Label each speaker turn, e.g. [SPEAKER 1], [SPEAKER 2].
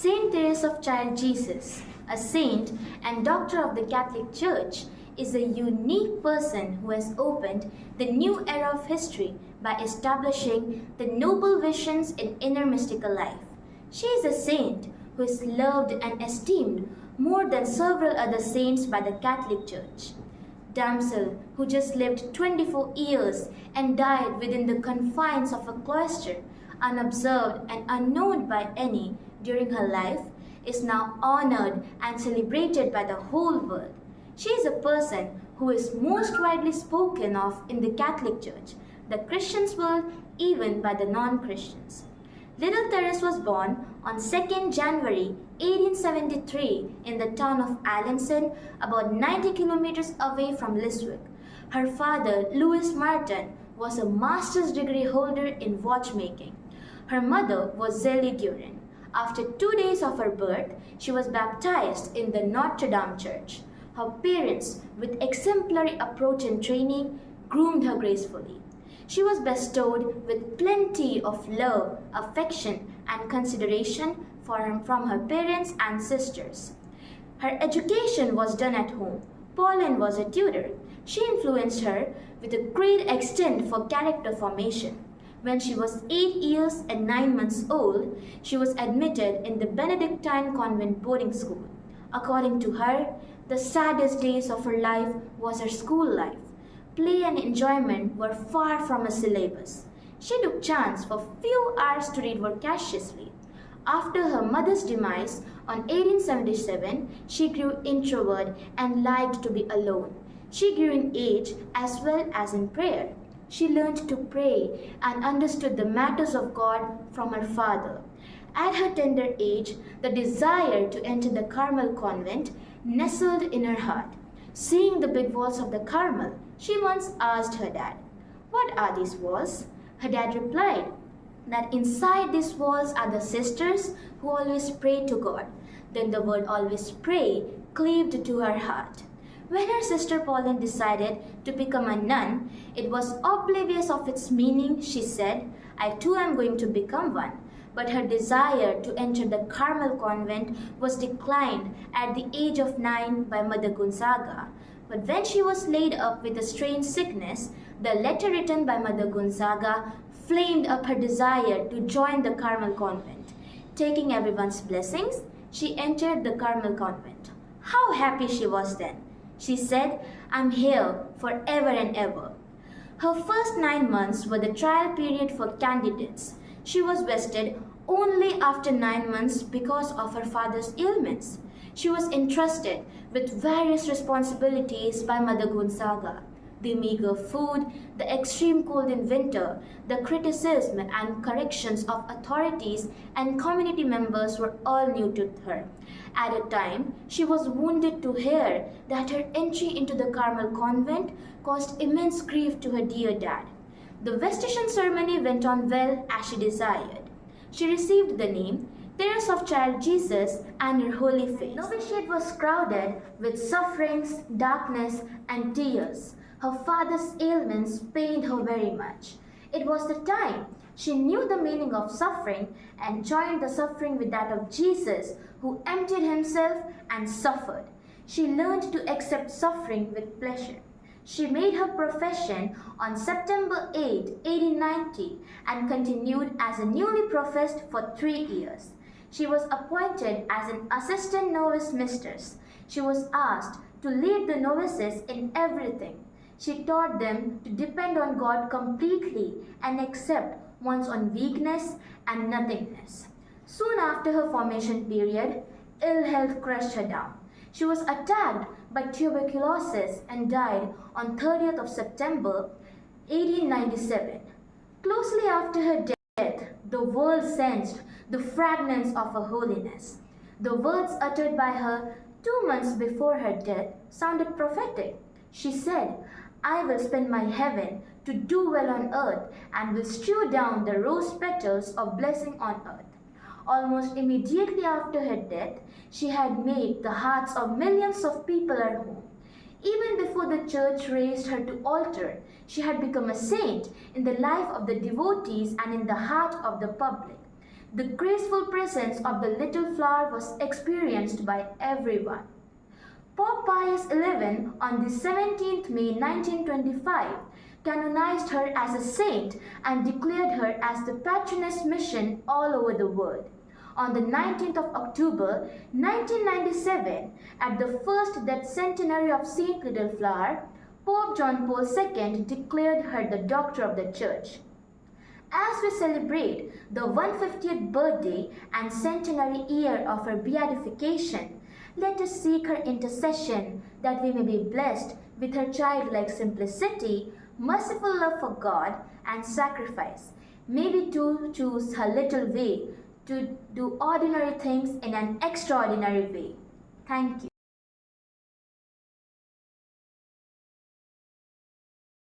[SPEAKER 1] Saint Therese of Child Jesus, a saint and doctor of the Catholic Church, is a unique person who has opened the new era of history by establishing the noble visions in inner mystical life. She is a saint who is loved and esteemed more than several other saints by the Catholic Church. Basil, who just lived 24 years and died within the confines of a cloister, unobserved and unknown by any during her life, is now honored and celebrated by the whole world. She is a person who is most widely spoken of in the Catholic Church, the Christians' world, even by the non-Christians. Little Therese was born on 2nd January 1873 in the town of Alençon, about 90 kilometers away from Liswick. Her father, Louis Martin, was a master's degree holder in watchmaking. Her mother was Zélie Guérin. After 2 days of her birth, she was baptized in the Notre Dame Church. Her parents, with exemplary approach and training, groomed her gracefully. She was bestowed with plenty of love, affection, and consideration from her parents and sisters. Her education was done at home. Pauline was a tutor. She influenced her with a great extent for character formation. When she was 8 years and 9 months old, she was admitted in the Benedictine convent boarding school. According to her, the saddest days of her life was her school life. Play and enjoyment were far from her syllabus. She took chance for few hours to read voraciously. After her mother's demise on 1877, she grew introvert and liked to be alone. She grew in age as well as in prayer. She learned to pray and understood the matters of God from her father. At her tender age, the desire to enter the Carmel convent nestled in her heart. Seeing the big walls of the Carmel, she once asked her dad, "What are these walls?" Her dad replied that inside these walls are the sisters who always pray to God. Then the word "always pray" cleaved to her heart. When her sister Pauline decided to become a nun, it was oblivious of its meaning. She said, "I too am going to become one." But her desire to enter the Carmel convent was declined at the age of 9 by Mother Gonzaga. But when she was laid up with a strange sickness, the letter written by Mother Gonzaga flamed up her desire to join the Carmel convent. Taking everyone's blessings, she entered the Carmel convent. How happy she was then! She said, "I'm here forever and ever." Her first 9 months were the trial period for candidates. She was vested only after 9 months because of her father's ailments. She was entrusted with various responsibilities by Mother Gonzaga. The meager food, the extreme cold in winter, the criticism and corrections of authorities and community members were all new to her. At a time, she was wounded to hear that her entry into the Carmel convent caused immense grief to her dear dad. The vestition ceremony went on well as she desired. She received the name Therese of Child Jesus and her holy face. The novitiate was crowded with sufferings, darkness, and tears. Her father's ailments pained her very much. It was the time she knew the meaning of suffering and joined the suffering with that of Jesus, who emptied himself and suffered. She learned to accept suffering with pleasure. She made her profession on September 8, 1890 and continued as a newly professed for 3 years. She was appointed as an assistant novice mistress. She was asked to lead the novices in everything. She taught them to depend on God completely and accept one's own weakness and nothingness. Soon after her formation period, ill health crushed her down. She was attacked by tuberculosis and died on 30th of September 1897. Closely after her death, the world sensed the fragrance of her holiness. The words uttered by her 2 months before her death sounded prophetic. She said, "I will spend my heaven to do well on earth and will strew down the rose petals of blessing on earth." Almost immediately after her death, she had made the hearts of millions of people at home. Even before the church raised her to altar, she had become a saint in the life of the devotees and in the heart of the public. The graceful presence of the little flower was experienced by everyone. Pope Pius XI on the 17th May 1925 canonized her as a saint and declared her as the patroness mission all over the world. On the 19th of October 1997, at the first death centenary of Saint Littleflower, Pope John Paul II declared her the Doctor of the Church. As we celebrate the 150th birthday and centenary year of her beatification, let us seek her intercession that we may be blessed with her childlike simplicity, merciful love for God, and sacrifice. May we too choose her little way to do ordinary things in an extraordinary way. Thank you.